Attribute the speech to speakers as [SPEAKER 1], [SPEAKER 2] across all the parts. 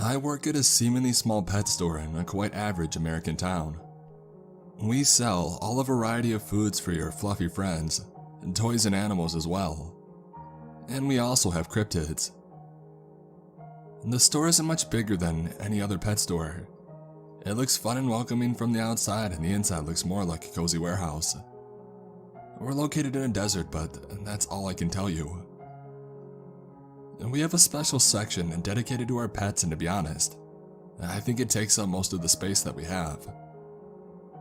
[SPEAKER 1] I work at a seemingly small pet store in a quite average American town. We sell all a variety of foods for your fluffy friends, and toys and animals as well. And we also have cryptids. The store isn't much bigger than any other pet store. It looks fun and welcoming from the outside, and the inside looks more like a cozy warehouse. We're located in a desert, but that's all I can tell you. We have a special section dedicated to our pets, and to be honest, I think it takes up most of the space that we have.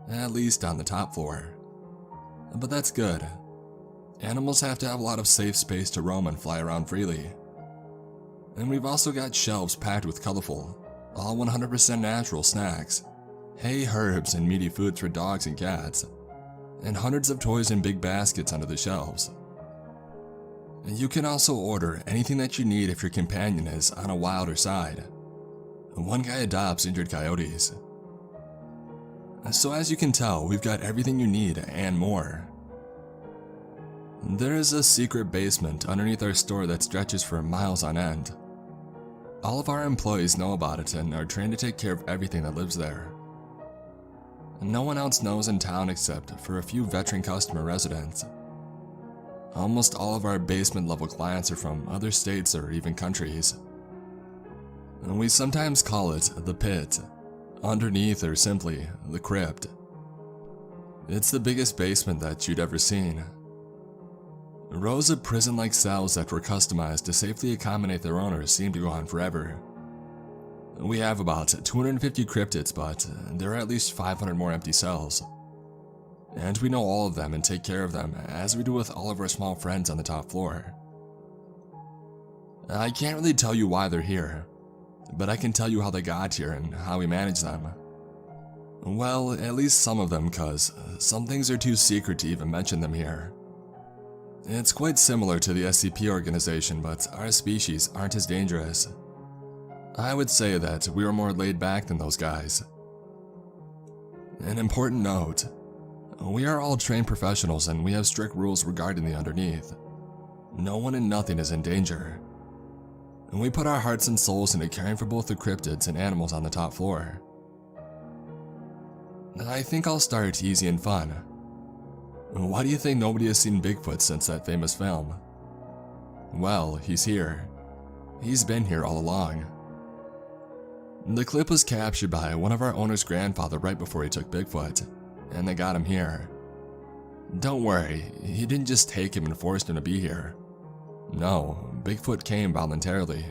[SPEAKER 1] At least on the top floor. But that's good. Animals have to have a lot of safe space to roam and fly around freely. And we've also got shelves packed with colorful, all 100% natural snacks, hay, herbs, and meaty foods for dogs and cats, and hundreds of toys in big baskets under the shelves. You can also order anything that you need if your companion is on a wilder side. One guy adopts injured coyotes. So as you can tell, we've got everything you need and more. There is a secret basement underneath our store that stretches for miles on end. All of our employees know about it and are trained to take care of everything that lives there. No one else knows in town except for a few veteran customer residents. Almost all of our basement level clients are from other states or even countries. And we sometimes call it the pit, underneath, or simply the crypt. It's the biggest basement that you'd ever seen. Rows of prison-like cells that were customized to safely accommodate their owners seem to go on forever. We have about 250 cryptids, but there are at least 500 more empty cells. And we know all of them and take care of them, as we do with all of our small friends on the top floor. I can't really tell you why they're here, but I can tell you how they got here and how we manage them. Well, at least some of them, cause some things are too secret to even mention them here. It's quite similar to the SCP organization, but our species aren't as dangerous. I would say that we are more laid back than those guys. An important note, we are all trained professionals and we have strict rules regarding the underneath. No one and nothing is in danger. And we put our hearts and souls into caring for both the cryptids and animals on the top floor. I think I'll start easy and fun. Why do you think nobody has seen Bigfoot since that famous film? Well, he's here. He's been here all along. The clip was captured by one of our owner's grandfather right before he took Bigfoot, and they got him here. Don't worry, he didn't just take him and forced him to be here. No, Bigfoot came voluntarily.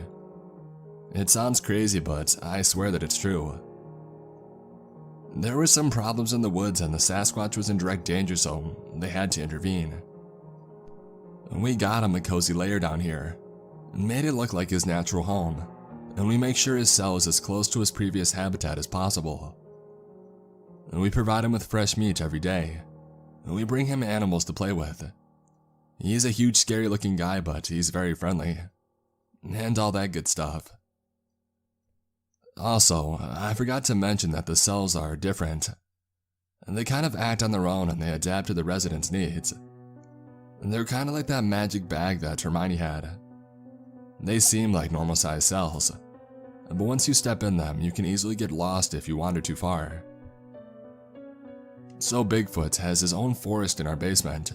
[SPEAKER 1] It sounds crazy, but I swear that it's true. There were some problems in the woods and the Sasquatch was in direct danger, so they had to intervene. We got him a cozy lair down here, made it look like his natural home, and we make sure his cell is as close to his previous habitat as possible. We provide him with fresh meat every day, and we bring him animals to play with. He's a huge scary looking guy, but he's very friendly, and all that good stuff. Also, I forgot to mention that the cells are different. They kind of act on their own and they adapt to the residents' needs. They're kind of like that magic bag that Hermione had. They seem like normal sized cells, but once you step in them, you can easily get lost if you wander too far. So Bigfoot has his own forest in our basement.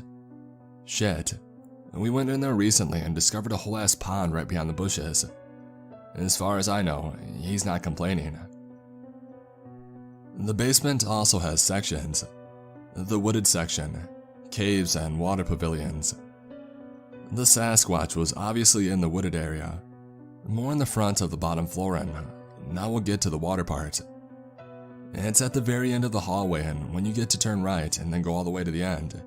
[SPEAKER 1] Shit, we went in there recently and discovered a whole ass pond right behind the bushes. As far as I know, he's not complaining. The basement also has sections. The wooded section, caves, and water pavilions. The Sasquatch was obviously in the wooded area, more in the front of the bottom floor, and now we'll get to the water part. It's at the very end of the hallway, and when you get to turn right and then go all the way to the end,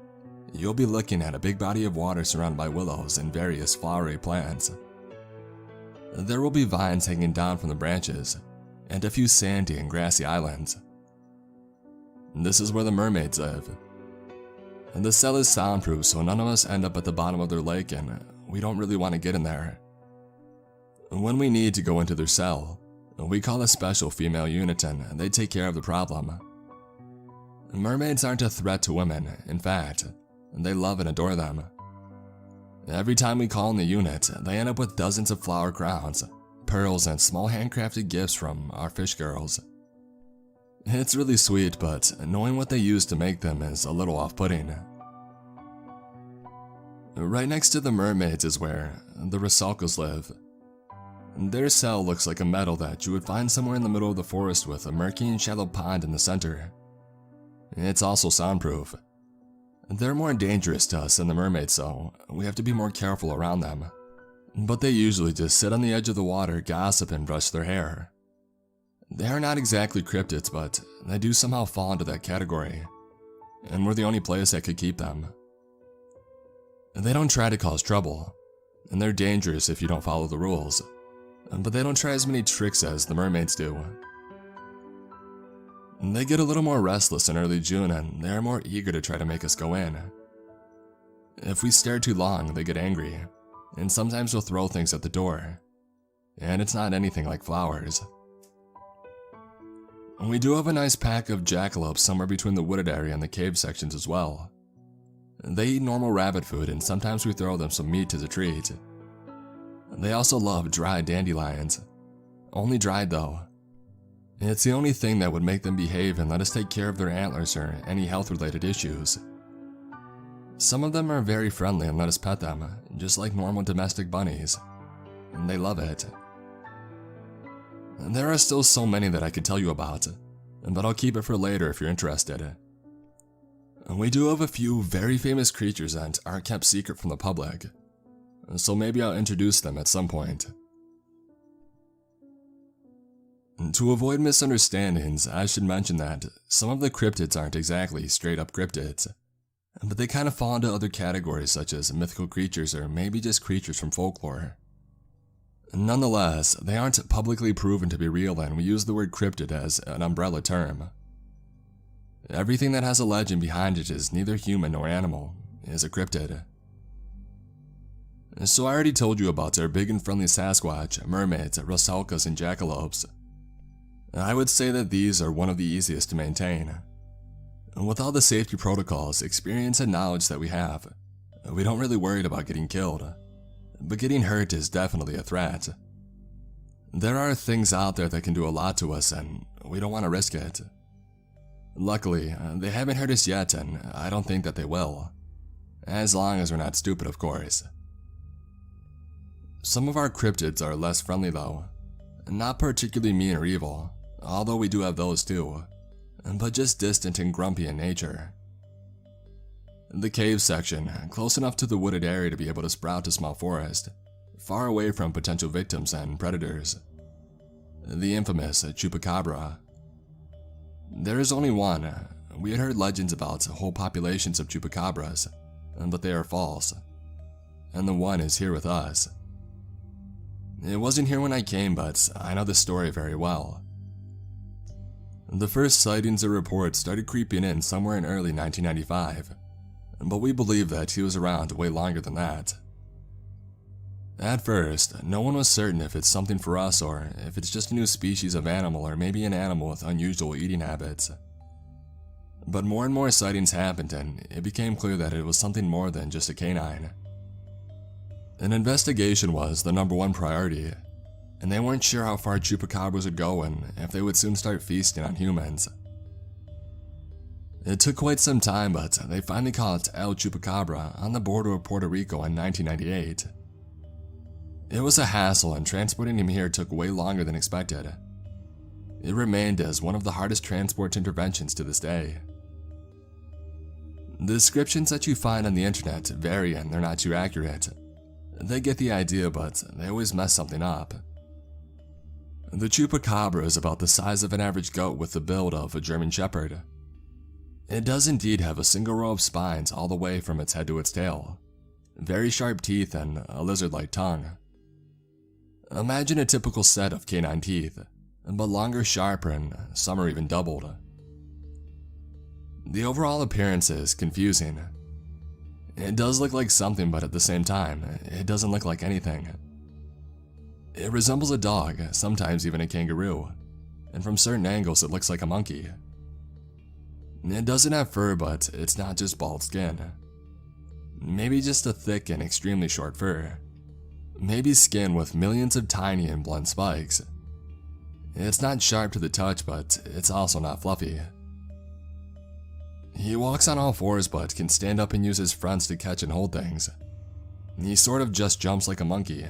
[SPEAKER 1] you'll be looking at a big body of water surrounded by willows and various flowery plants. There will be vines hanging down from the branches, and a few sandy and grassy islands. This is where the mermaids live. The cell is soundproof, so none of us end up at the bottom of their lake, and we don't really want to get in there. When we need to go into their cell, we call a special female unit and they take care of the problem. Mermaids aren't a threat to women, in fact, they love and adore them. Every time we call in the unit, they end up with dozens of flower crowns, pearls, and small handcrafted gifts from our fish girls. It's really sweet, but knowing what they use to make them is a little off-putting. Right next to the mermaids is where the Rusalkas live. Their cell looks like a meadow that you would find somewhere in the middle of the forest with a murky and shallow pond in the center. It's also soundproof. They're more dangerous to us than the mermaids, so we have to be more careful around them. But they usually just sit on the edge of the water, gossip, and brush their hair. They are not exactly cryptids, but they do somehow fall into that category, and we're the only place that could keep them. They don't try to cause trouble, and they're dangerous if you don't follow the rules, but they don't try as many tricks as the mermaids do. They get a little more restless in early June, and they're more eager to try to make us go in. If we stare too long, they get angry, and sometimes will throw things at the door, and it's not anything like flowers. We do have a nice pack of jackalopes somewhere between the wooded area and the cave sections as well. They eat normal rabbit food, and sometimes we throw them some meat as a treat. They also love dried dandelions. Only dried though. It's the only thing that would make them behave and let us take care of their antlers or any health-related issues. Some of them are very friendly and let us pet them, just like normal domestic bunnies. And they love it. There are still so many that I could tell you about, but I'll keep it for later if you're interested. We do have a few very famous creatures that are kept secret from the public, so maybe I'll introduce them at some point. To avoid misunderstandings, I should mention that some of the cryptids aren't exactly straight-up cryptids, but they kind of fall into other categories such as mythical creatures or maybe just creatures from folklore. Nonetheless, they aren't publicly proven to be real, and we use the word cryptid as an umbrella term. Everything that has a legend behind it is neither human nor animal, is a cryptid. So I already told you about our big and friendly Sasquatch, mermaids, Rusalkas, and jackalopes. I would say that these are one of the easiest to maintain. With all the safety protocols, experience, and knowledge that we have, we don't really worry about getting killed. But getting hurt is definitely a threat. There are things out there that can do a lot to us, and we don't want to risk it. Luckily, they haven't hurt us yet, and I don't think that they will. As long as we're not stupid, of course. Some of our cryptids are less friendly though. Not particularly mean or evil, although we do have those too, but just distant and grumpy in nature. The cave section, close enough to the wooded area to be able to sprout a small forest, far away from potential victims and predators. The infamous chupacabra. There is only one. We had heard legends about whole populations of chupacabras, but they are false. And the one is here with us. It wasn't here when I came, but I know the story very well. The first sightings or reports started creeping in somewhere in early 1995, but we believe that he was around way longer than that. At first, no one was certain if it's something for us or if it's just a new species of animal or maybe an animal with unusual eating habits. But more and more sightings happened, and it became clear that it was something more than just a canine. An investigation was the #1 priority, and they weren't sure how far chupacabras would go and if they would soon start feasting on humans. It took quite some time, but they finally caught El Chupacabra on the border of Puerto Rico in 1998. It was a hassle, and transporting him here took way longer than expected. It remained as one of the hardest transport interventions to this day. The descriptions that you find on the internet vary and they're not too accurate. They get the idea, but they always mess something up. The chupacabra is about the size of an average goat with the build of a German shepherd. It does indeed have a single row of spines all the way from its head to its tail, very sharp teeth, and a lizard-like tongue. Imagine a typical set of canine teeth, but longer, sharper, and some are even doubled. The overall appearance is confusing. It does look like something, but at the same time, it doesn't look like anything. It resembles a dog, sometimes even a kangaroo, and from certain angles it looks like a monkey. It doesn't have fur, but it's not just bald skin. Maybe just a thick and extremely short fur. maybe skin with millions of tiny and blunt spikes. It's not sharp to the touch, but it's also not fluffy. He walks on all fours but can stand up and use his fronts to catch and hold things. He sort of just jumps like a monkey,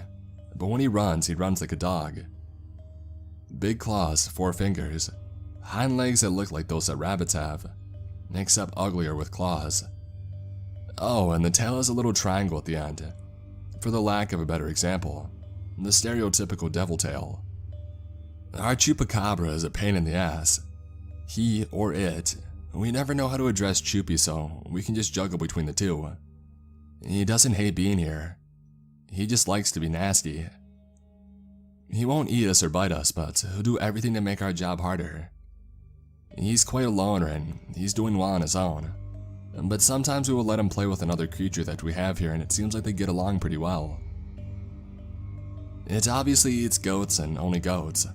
[SPEAKER 1] but when he runs like a dog. Big claws, 4 fingers, hind legs that look like those that rabbits have, except uglier with claws. Oh, and the tail has a little triangle at the end, for the lack of a better example, the stereotypical devil tail. Our chupacabra is a pain in the ass. He or it, we never know how to address Chupi, so we can just juggle between the two. He doesn't hate being here. He just likes to be nasty. He won't eat us or bite us, but he'll do everything to make our job harder. He's quite a loner and he's doing well on his own. But sometimes we will let him play with another creature that we have here and it seems like they get along pretty well. It obviously eats goats and only goats,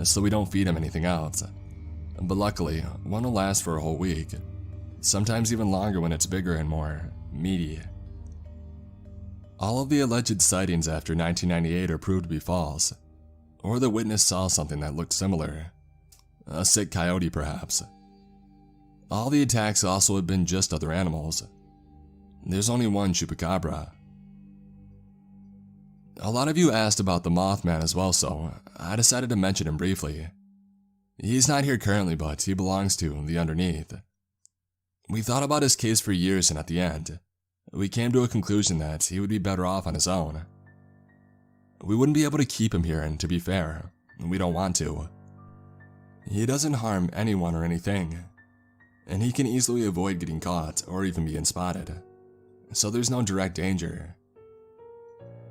[SPEAKER 1] so we don't feed him anything else. But luckily, one will last for a whole week, sometimes even longer when it's bigger and more meaty. All of the alleged sightings after 1998 are proved to be false, or the witness saw something that looked similar. A sick coyote, perhaps. All the attacks also had been just other animals. There's only one chupacabra. A lot of you asked about the Mothman as well, so I decided to mention him briefly. He's not here currently, but he belongs to the Underneath. We thought about his case for years, and at the end, we came to a conclusion that he would be better off on his own. We wouldn't be able to keep him here, and to be fair, we don't want to. He doesn't harm anyone or anything, and he can easily avoid getting caught or even being spotted, so there's no direct danger.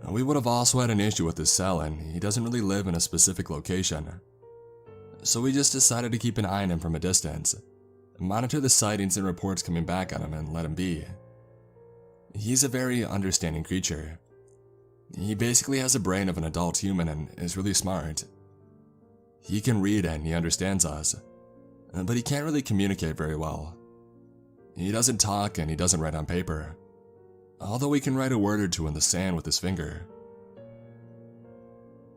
[SPEAKER 1] We would have also had an issue with his cell, and he doesn't really live in a specific location. So we just decided to keep an eye on him from a distance, monitor the sightings and reports coming back on him, and let him be. He's a very understanding creature. He basically has a brain of an adult human and is really smart. He can read and he understands us, but he can't really communicate very well. He doesn't talk and he doesn't write on paper, although he can write a word or two in the sand with his finger.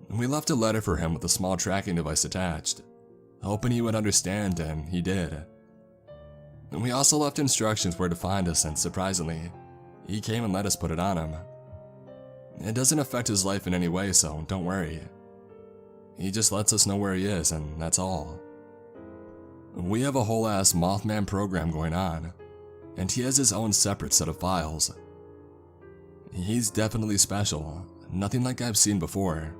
[SPEAKER 1] We left a letter for him with a small tracking device attached, hoping he would understand, and he did. We also left instructions where to find us, and surprisingly, he came and let us put it on him. It doesn't affect his life in any way, so don't worry. He just lets us know where he is, and that's all. We have a whole ass Mothman program going on, and he has his own separate set of files. He's definitely special, nothing like I've seen before.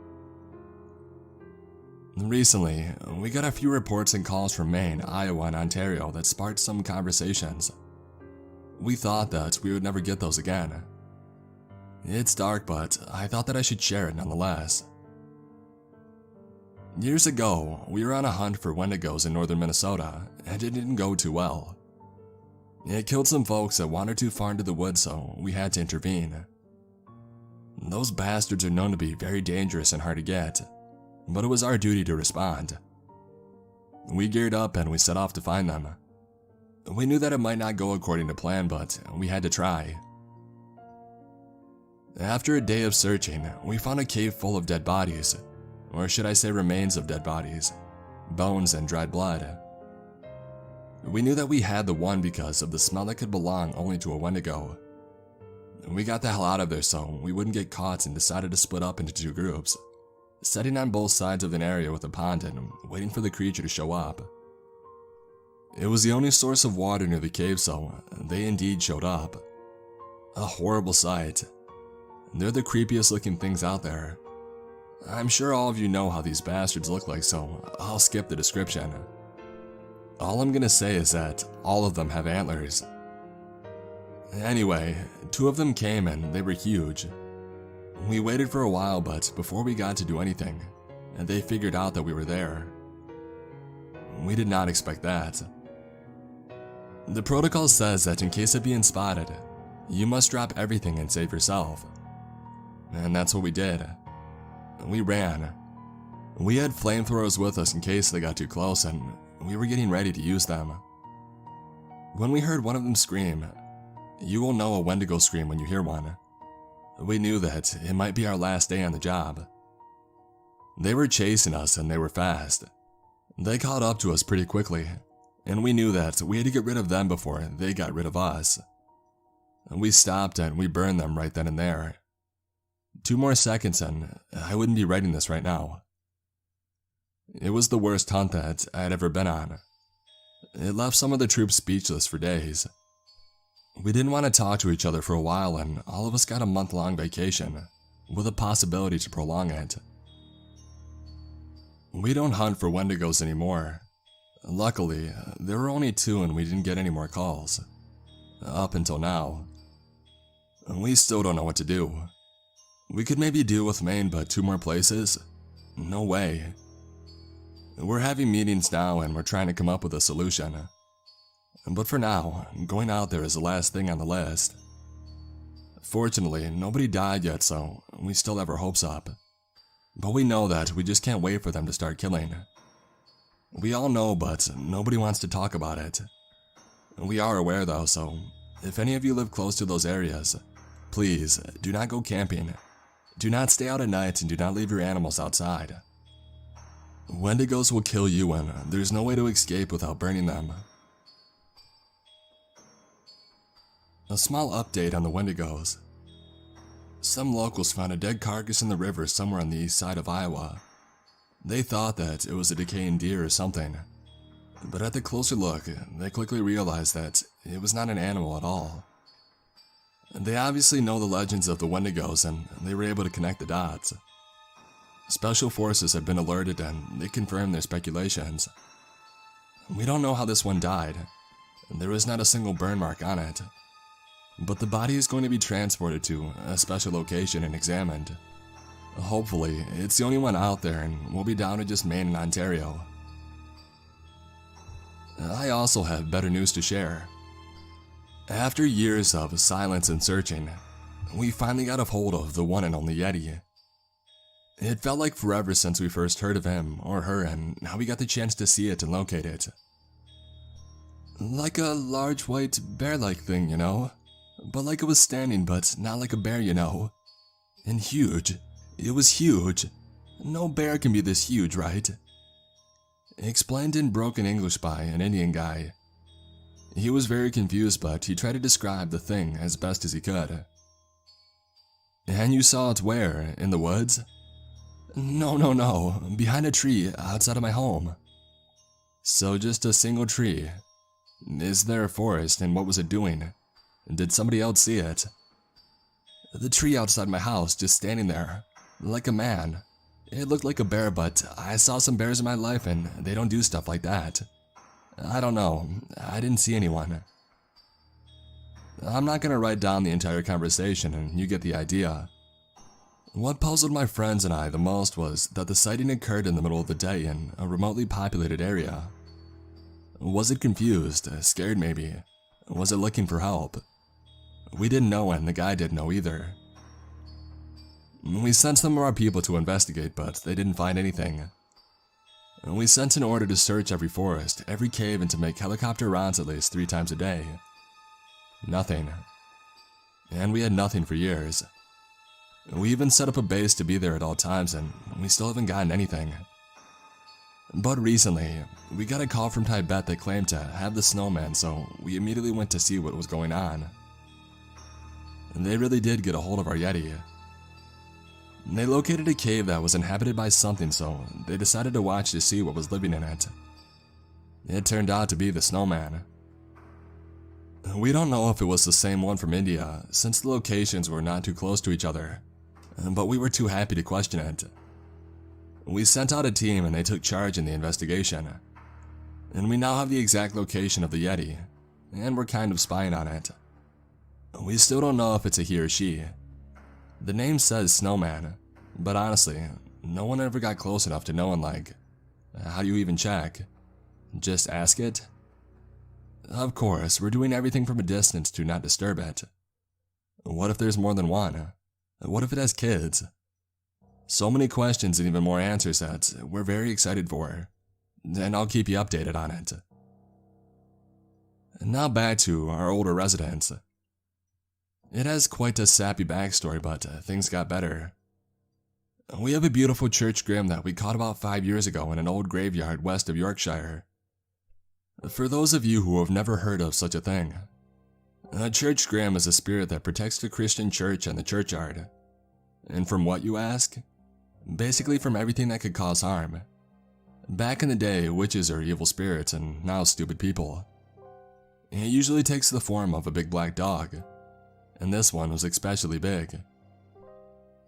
[SPEAKER 1] Recently, we got a few reports and calls from Maine, Iowa, and Ontario that sparked some conversations. We thought that we would never get those again. It's dark, but I thought that I should share it nonetheless. Years ago, we were on a hunt for wendigos in northern Minnesota, and it didn't go too well. It killed some folks that wandered too far into the woods, so we had to intervene. Those bastards are known to be very dangerous and hard to get, but it was our duty to respond. We geared up and we set off to find them. We knew that it might not go according to plan, but we had to try. After a day of searching, we found a cave full of dead bodies, or should I say remains of dead bodies, bones and dried blood. We knew that we had the one because of the smell that could belong only to a wendigo. We got the hell out of there so we wouldn't get caught and decided to split up into 2 groups, setting on both sides of an area with a pond and waiting for the creature to show up. It was the only source of water near the cave, so they indeed showed up. A horrible sight. They're the creepiest looking things out there. I'm sure all of you know how these bastards look like, so I'll skip the description. All I'm gonna say is that all of them have antlers. Anyway, 2 of them came and they were huge. We waited for a while, but before we got to do anything, they figured out that we were there. We did not expect that. The protocol says that in case of being spotted, you must drop everything and save yourself. And that's what we did. We ran. We had flamethrowers with us in case they got too close, and we were getting ready to use them. When we heard one of them scream, you will know a wendigo scream when you hear one. We knew that it might be our last day on the job. They were chasing us and they were fast. They caught up to us pretty quickly, and we knew that we had to get rid of them before they got rid of us. We stopped and we burned them right then and there. 2 more seconds and I wouldn't be writing this right now. It was the worst hunt that I had ever been on. It left some of the troops speechless for days. We didn't want to talk to each other for a while, and all of us got a month-long vacation, with a possibility to prolong it. We don't hunt for wendigos anymore. Luckily, there were only 2 and we didn't get any more calls. Up until now. We still don't know what to do. We could maybe deal with Maine, but 2 more places? No way. We're having meetings now and we're trying to come up with a solution. But for now, going out there is the last thing on the list. Fortunately, nobody died yet, so we still have our hopes up. But we know that we just can't wait for them to start killing. We all know, but nobody wants to talk about it. We are aware though, so if any of you live close to those areas, please do not go camping. Do not stay out at night and do not leave your animals outside. Wendigos will kill you and there's no way to escape without burning them. A small update on the wendigos. Some locals found a dead carcass in the river somewhere on the east side of Iowa. They thought that it was a decaying deer or something, but at the closer look, they quickly realized that it was not an animal at all. They obviously know the legends of the wendigos and they were able to connect the dots. Special forces have been alerted and they confirmed their speculations. We don't know how this one died. There is not a single burn mark on it. But the body is going to be transported to a special location and examined. Hopefully, it's the only one out there and we'll be down to just Maine and Ontario. I also have better news to share. After years of silence and searching, we finally got a hold of the one and only Yeti. It felt like forever since we first heard of him or her, and now we got the chance to see it and locate it. Like a large white bear-like thing, you know? But like it was standing, but not like a bear, you know? And huge. It was huge. No bear can be this huge, right? Explained in broken English by an Indian guy. He was very confused, but he tried to describe the thing as best as he could. And you saw it where? In the woods? No. Behind a tree outside of my home. So just a single tree. Is there a forest, and what was it doing? Did somebody else see it? The tree outside my house, just standing there. Like a man. It looked like a bear, but I saw some bears in my life and they don't do stuff like that. I don't know. I didn't see anyone. I'm not gonna write down the entire conversation and you get the idea. What puzzled my friends and I the most was that the sighting occurred in the middle of the day in a remotely populated area. Was it confused, scared maybe? Was it looking for help? We didn't know and the guy didn't know either. We sent some of our people to investigate, but they didn't find anything. We sent an order to search every forest, every cave, and to make helicopter rounds at least 3 times a day. Nothing. And we had nothing for years. We even set up a base to be there at all times, and we still haven't gotten anything. But recently, we got a call from Tibet that claimed to have the snowman, so we immediately went to see what was going on. They really did get a hold of our Yeti. They located a cave that was inhabited by something, so they decided to watch to see what was living in it. It turned out to be the snowman. We don't know if it was the same one from India, since the locations were not too close to each other, but we were too happy to question it. We sent out a team and they took charge in the investigation. And we now have the exact location of the Yeti, and we're kind of spying on it. We still don't know if it's a he or she. The name says Snowman, but honestly, no one ever got close enough to know, and like, how do you even check? Just ask it? Of course, we're doing everything from a distance to not disturb it. What if there's more than one? What if it has kids? So many questions and even more answers that we're very excited for, and I'll keep you updated on it. Now back to our older residents. It has quite a sappy backstory, but things got better. We have a beautiful church grim that we caught about 5 years ago in an old graveyard west of Yorkshire. For those of you who have never heard of such a thing, a church grim is a spirit that protects the Christian church and the churchyard. And from what, you ask? Basically from everything that could cause harm. Back in the day, witches are evil spirits, and now stupid people. It usually takes the form of a big black dog, and this one was especially big.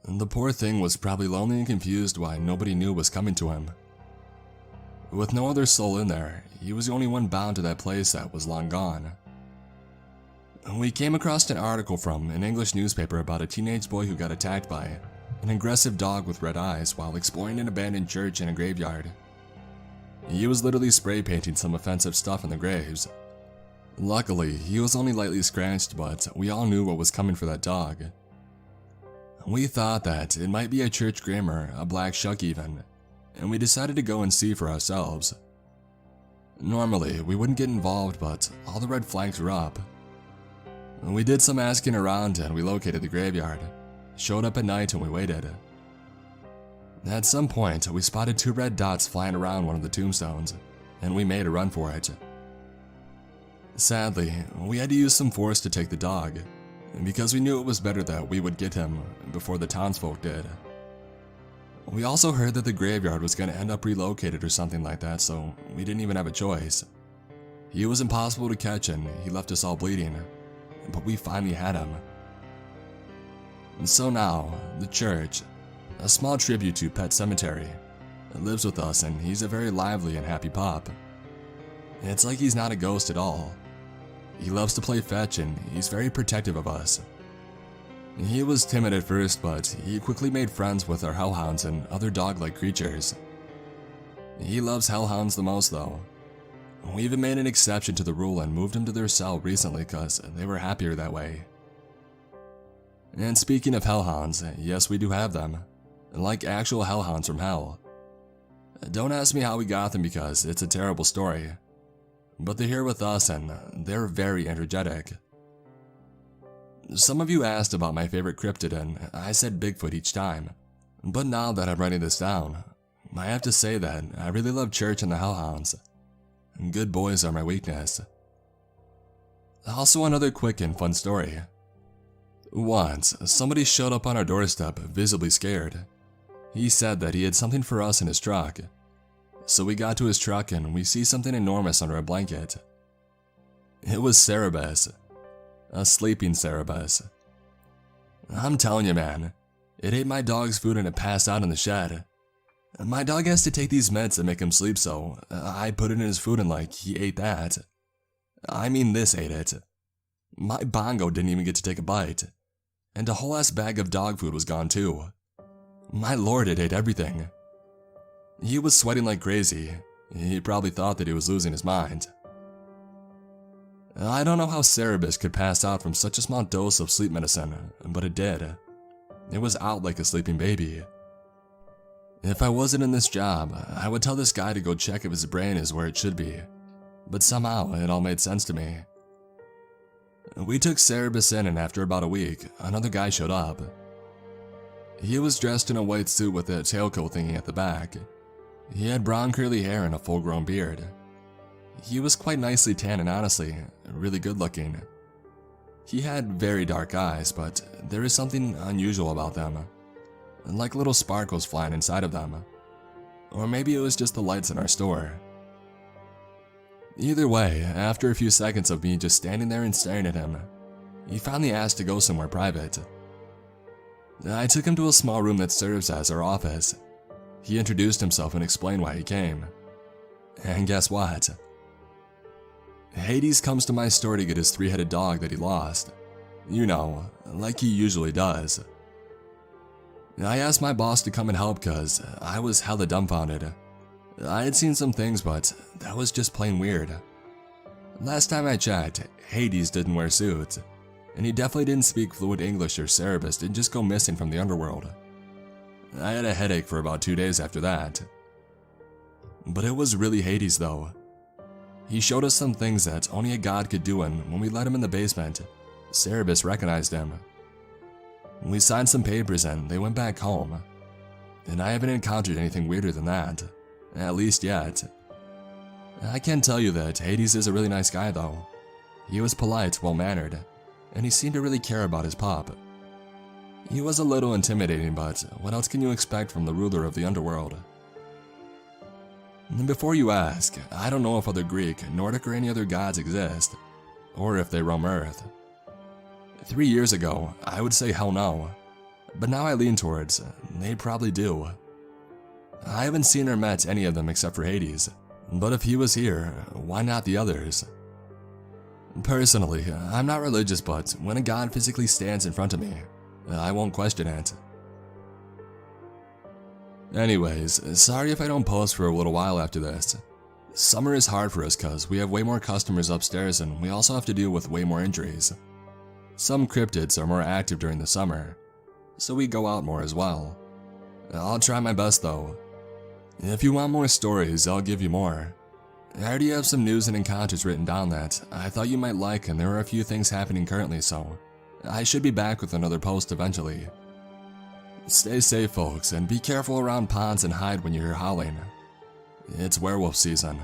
[SPEAKER 1] The poor thing was probably lonely and confused why nobody knew was coming to him. With no other soul in there, he was the only one bound to that place that was long gone. We came across an article from an English newspaper about a teenage boy who got attacked by an aggressive dog with red eyes while exploring an abandoned church in a graveyard. He was literally spray painting some offensive stuff in the graves. Luckily, he was only lightly scratched, but we all knew what was coming for that dog. We thought that it might be a church grim or a black shuck even, and we decided to go and see for ourselves. Normally, we wouldn't get involved, but all the red flags were up. We did some asking around and we located the graveyard, showed up at night and we waited. At some point, we spotted 2 red dots flying around one of the tombstones, and we made a run for it. Sadly, we had to use some force to take the dog, because we knew it was better that we would get him before the townsfolk did. We also heard that the graveyard was going to end up relocated or something like that, so we didn't even have a choice. He was impossible to catch and he left us all bleeding, but we finally had him. And so now, the church, a small tribute to Pet Cemetery, lives with us, and he's a very lively and happy pup. It's like he's not a ghost at all. He loves to play fetch and he's very protective of us. He was timid at first, but he quickly made friends with our hellhounds and other dog-like creatures. He loves hellhounds the most though. We even made an exception to the rule and moved him to their cell recently because they were happier that way. And speaking of hellhounds, yes, we do have them. Like actual hellhounds from hell. Don't ask me how we got them because it's a terrible story. But they're here with us and they're very energetic. Some of you asked about my favorite cryptid and I said Bigfoot each time. But now that I'm writing this down, I have to say that I really love Church and the hellhounds. Good boys are my weakness. Also, another quick and fun story. Once, somebody showed up on our doorstep visibly scared. He said that he had something for us in his truck. So we got to his truck and we see something enormous under a blanket. It was Cerebus. A sleeping Cerebus. I'm telling you, man, it ate my dog's food and it passed out in the shed. My dog has to take these meds that make him sleep, so I put it in his food and he ate that. I mean, this ate it. My bongo didn't even get to take a bite. And a whole ass bag of dog food was gone too. My lord, it ate everything. He was sweating like crazy. He probably thought that he was losing his mind. I don't know how Cerebus could pass out from such a small dose of sleep medicine, but it did. It was out like a sleeping baby. If I wasn't in this job, I would tell this guy to go check if his brain is where it should be, but somehow it all made sense to me. We took Cerebus in and after about a week, another guy showed up. He was dressed in a white suit with a tailcoat thingy at the back. He had brown curly hair and a full-grown beard. He was quite nicely tan and honestly, really good looking. He had very dark eyes, but there is something unusual about them. Like little sparkles flying inside of them. Or maybe it was just the lights in our store. Either way, after a few seconds of me just standing there and staring at him, he finally asked to go somewhere private. I took him to a small room that serves as our office. He introduced himself and explained why he came. And guess what? Hades comes to my store to get his 3-headed dog that he lost. You know, like he usually does. I asked my boss to come and help because I was hella dumbfounded. I had seen some things, but that was just plain weird. Last time I checked, Hades didn't wear suits, and he definitely didn't speak fluent English or Cerebus didn't just go missing from the underworld. I had a headache for about 2 days after that. But it was really Hades though. He showed us some things that only a god could do, and when we let him in the basement, Cerebus recognized him. We signed some papers and they went back home. And I haven't encountered anything weirder than that, at least yet. I can tell you that Hades is a really nice guy though. He was polite, well-mannered, and he seemed to really care about his pup. He was a little intimidating, but what else can you expect from the ruler of the underworld? And before you ask, I don't know if other Greek, Nordic, or any other gods exist, or if they roam Earth. 3 years ago, I would say hell no, but now I lean towards they probably do. I haven't seen or met any of them except for Hades, but if he was here, why not the others? Personally, I'm not religious, but when a god physically stands in front of me, I won't question it. Anyways, sorry if I don't post for a little while after this. Summer is hard for us cause we have way more customers upstairs and we also have to deal with way more injuries. Some cryptids are more active during the summer, so we go out more as well. I'll try my best though. If you want more stories, I'll give you more. I already have some news and encounters written down that I thought you might like, and there are a few things happening currently, so I should be back with another post eventually. Stay safe folks, and be careful around ponds and hide when you hear howling. It's werewolf season.